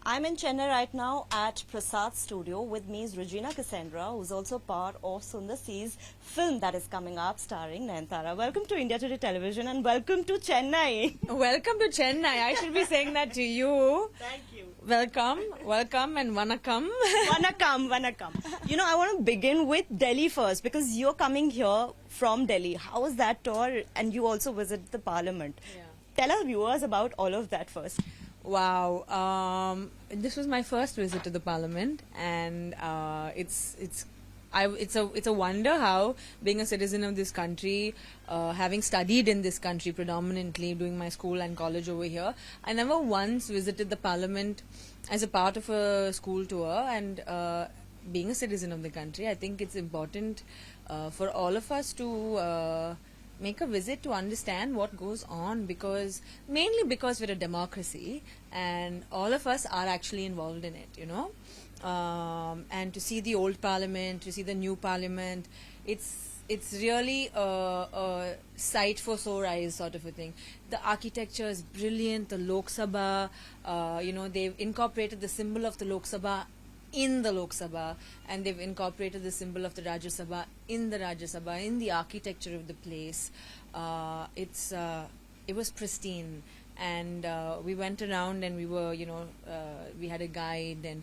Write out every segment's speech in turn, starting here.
I'm in Chennai right now at Prasad's studio. With me is Regina Cassandra, who's also part of Sundar C's film that is coming up starring Nayanthara. Welcome to India Today Television and welcome to Chennai. Welcome to Chennai. I should be saying that to you. Thank you. Welcome and vanakkam. Vanakkam. You know, I want to begin with Delhi first because you're coming here from Delhi. How was that tour? And you also visited the Parliament. Yeah. Tell our viewers about all of that first. Wow. This was my first visit to the Parliament, and it's a wonder how, being a citizen of this country, having studied in this country predominantly, doing my school and college over here, I never once visited the Parliament as a part of a school tour. And being a citizen of the country, I think it's important for all of us to make a visit to understand what goes on, mainly because we're a democracy and all of us are actually involved in it, and to see the old parliament, to see the new parliament, it's really a sight for sore eyes sort of a thing. The architecture is brilliant. The Lok Sabha, they've incorporated the symbol of the Lok Sabha in the Lok Sabha, and they've incorporated the symbol of the Rajya Sabha in the Rajya Sabha, in the architecture of the place. It was pristine, and we went around and we were, we had a guide, and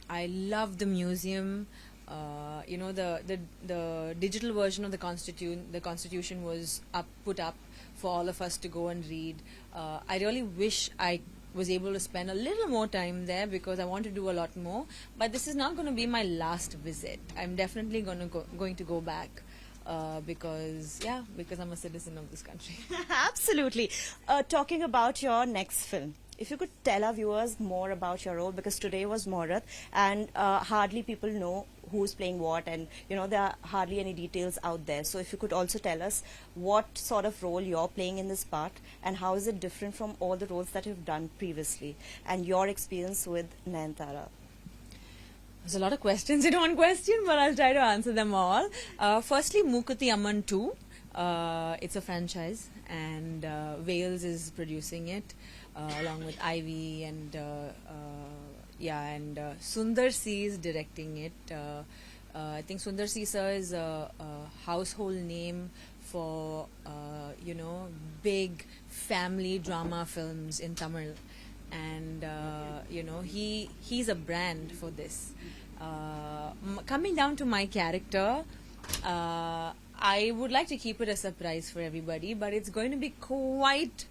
I loved the museum. The digital version of the Constitution was put up for all of us to go and read. I really wish I was able to spend a little more time there because I want to do a lot more. But this is not going to be my last visit. I'm definitely going to go back because I'm a citizen of this country. Absolutely. Talking about your next film, if you could tell our viewers more about your role, because today was Muhurat and hardly people know who's playing what, and there are hardly any details out there. So if you could also tell us what sort of role you're playing in this part and how is it different from all the roles that you've done previously, and your experience with Nayanthara. There's a lot of questions in one question, but I'll try to answer them all. Firstly, Mookuthi Amman 2. It's a franchise, and Wales is producing it along with Ivy, and Sundar C is directing it. I think Sundar C sir is a household name for big family drama films in Tamil, and he's a brand for this. Coming down to my character, I would like to keep it a surprise for everybody, but it's going to be quite.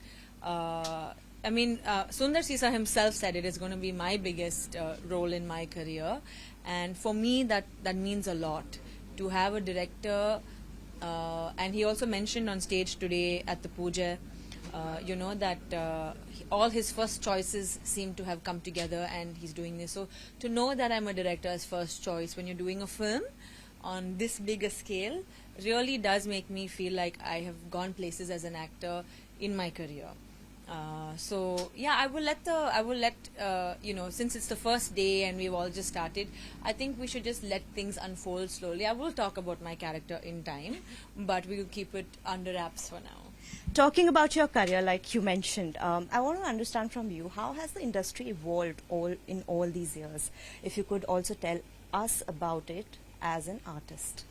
Sundar C sir himself said it is going to be my biggest role in my career, and for me that means a lot to have a director. And he also mentioned on stage today at the puja, that all his first choices seem to have come together, and he's doing this. So to know that I'm a director's first choice when you're doing a film on this big a scale really does make me feel like I have gone places as an actor in my career. I will let since it's the first day and we've all just started, I think we should just let things unfold slowly. I will talk about my character in time, but we will keep it under wraps for now. Talking about your career, like you mentioned, I want to understand from you, how has the industry evolved in all these years? If you could also tell us about it as an artist.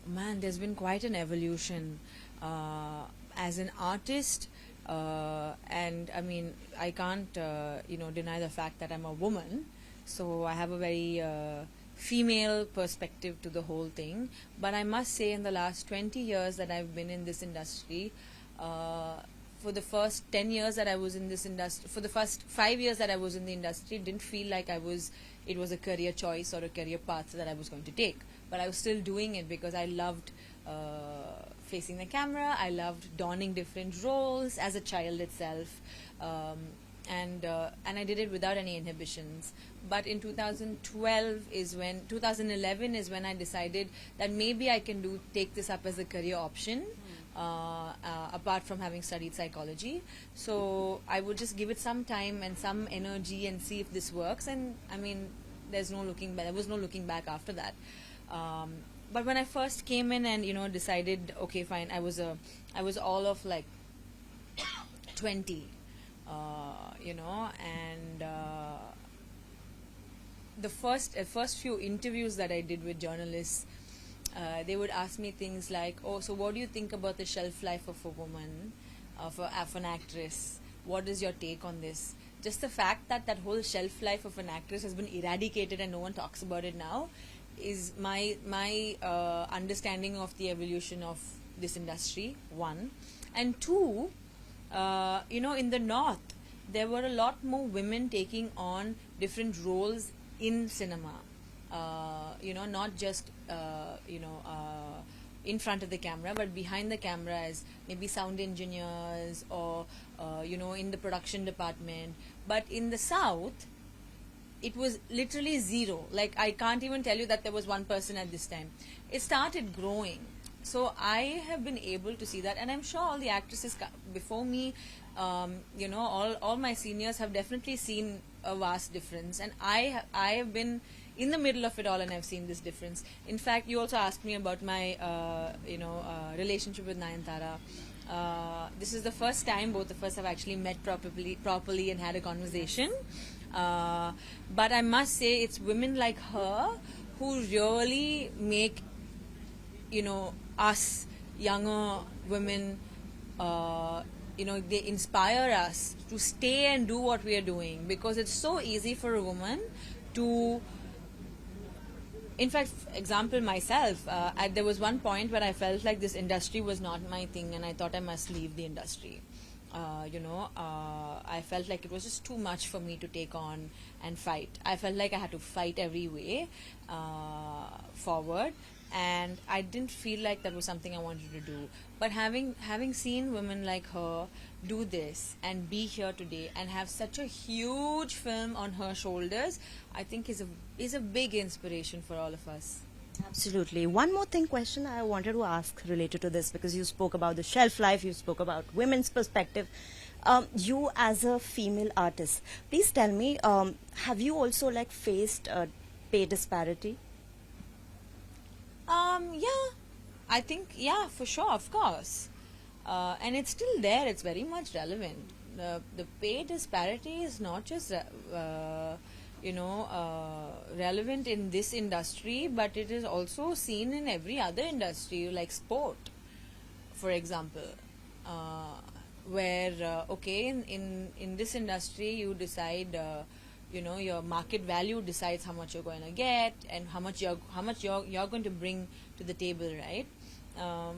There's been quite an evolution. As an artist, and I mean, I can't, deny the fact that I'm a woman, so I have a very female perspective to the whole thing. But I must say, in the last 20 years that I've been in this industry, for the first 10 years that I was in this industry, for the first 5 years that I was in the industry, it didn't feel like it was a career choice or a career path that I was going to take. But I was still doing it because I loved facing the camera. I loved donning different roles as a child itself, and I did it without any inhibitions. But in 2011 is when I decided that maybe I can take this up as a career option, apart from having studied psychology. So I would just give it some time and some energy and see if this works. And I mean, there was no looking back after that. But when I first came in and decided, okay, fine, I was all of like 20 and the first few interviews that I did with journalists, they would ask me things like, "Oh, so what do you think about the shelf life of a woman, of an actress? What is your take on this?" Just the fact that that whole shelf life of an actress has been eradicated and no one talks about it now is my understanding of the evolution of this industry. One, and two, in the north, there were a lot more women taking on different roles in cinema. Not just in front of the camera, but behind the camera as maybe sound engineers or in the production department. But in the south, it was literally zero. Like, I can't even tell you that there was one person at this time. It started growing. So I have been able to see that, and I'm sure all the actresses before me, all my seniors have definitely seen a vast difference, and I have been in the middle of it all, and I've seen this difference. In fact, you also asked me about my relationship with Nayanthara. This is the first time both of us have actually met properly and had a conversation. But I must say, it's women like her who really make us younger women, they inspire us to stay and do what we are doing, because it's so easy for a woman to, in fact, example myself, there was one point where I felt like this industry was not my thing and I thought I must leave the industry. I felt like it was just too much for me to take on and fight. I felt like I had to fight every way forward, and I didn't feel like that was something I wanted to do. But having seen women like her do this and be here today and have such a huge film on her shoulders, I think is a big inspiration for all of us. Absolutely. One more question I wanted to ask related to this, because you spoke about the shelf life, you spoke about women's perspective. You as a female artist, please tell me, have you also faced pay disparity? Yeah, I think, yeah, for sure, of course. And it's still there, it's very much relevant. The pay disparity is not just relevant in this industry, but it is also seen in every other industry, like sport, for example, where in this industry you decide, your market value decides how much you're going to get and how much you're going to bring to the table, right?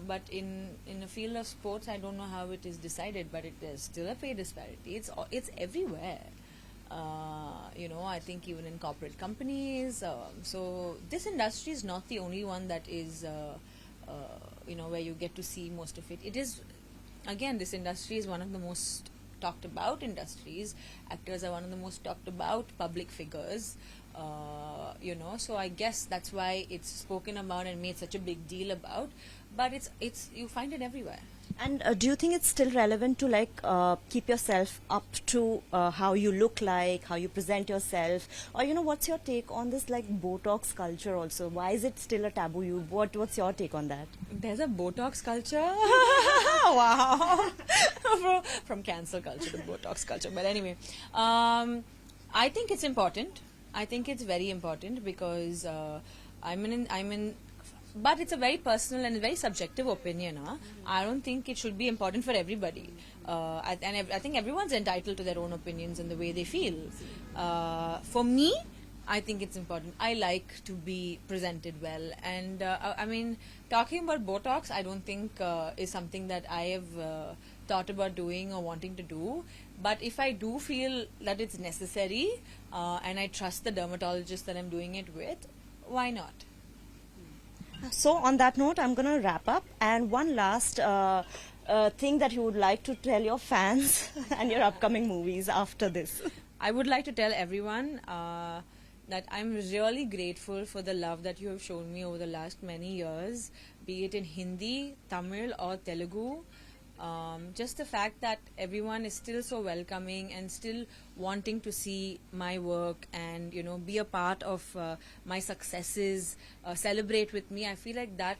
But in the field of sports, I don't know how it is decided, but there's still a pay disparity. It's everywhere. I think even in corporate companies. So this industry is not the only one that is, where you get to see most of it. It is, again, this industry is one of the most talked about industries. Actors are one of the most talked about public figures. So I guess that's why it's spoken about and made such a big deal about. But it's you find it everywhere. And do you think it's still relevant to keep yourself up to how you look like, how you present yourself, or what's your take on this Botox culture also? Why is it still a taboo? What's your take on that? There's a Botox culture. Wow. From cancel culture to Botox culture. But anyway, I think it's important. I think it's very important because but it's a very personal and very subjective opinion. I don't think it should be important for everybody. I think everyone's entitled to their own opinions and the way they feel. For me, I think it's important. I like to be presented well. And talking about Botox, I don't think is something that I have thought about doing or wanting to do. But if I do feel that it's necessary and I trust the dermatologist that I'm doing it with, why not? So on that note, I'm going to wrap up. And one last thing that you would like to tell your fans and your upcoming movies after this. I would like to tell everyone that I'm really grateful for the love that you have shown me over the last many years, be it in Hindi, Tamil or Telugu. Just the fact that everyone is still so welcoming and still wanting to see my work and be a part of my successes, celebrate with me, I feel like that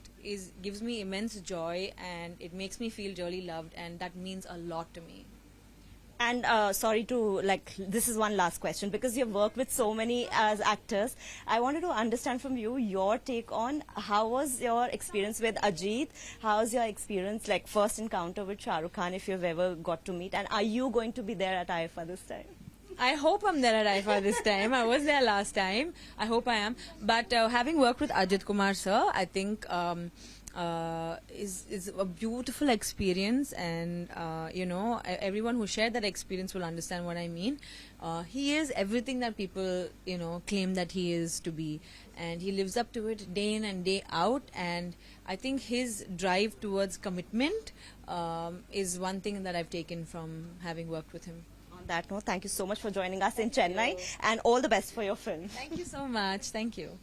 gives me immense joy and it makes me feel really loved, and that means a lot to me. And sorry to this is one last question because you've worked with so many as actors. I wanted to understand from you your take on how was your experience with Ajith? How was your experience first encounter with Shah Rukh Khan if you've ever got to meet? And are you going to be there at IFA this time? I hope I'm there at IFA this time. I was there last time. I hope I am. But having worked with Ajith Kumar sir, I think is a beautiful experience, and everyone who shared that experience will understand what I mean. He is everything that people claim that he is to be, and he lives up to it day in and day out. And I think his drive towards commitment is one thing that I've taken from having worked with him. On that note, thank you so much for joining us in Chennai, and all the best for your film. Thank you so much. Thank you.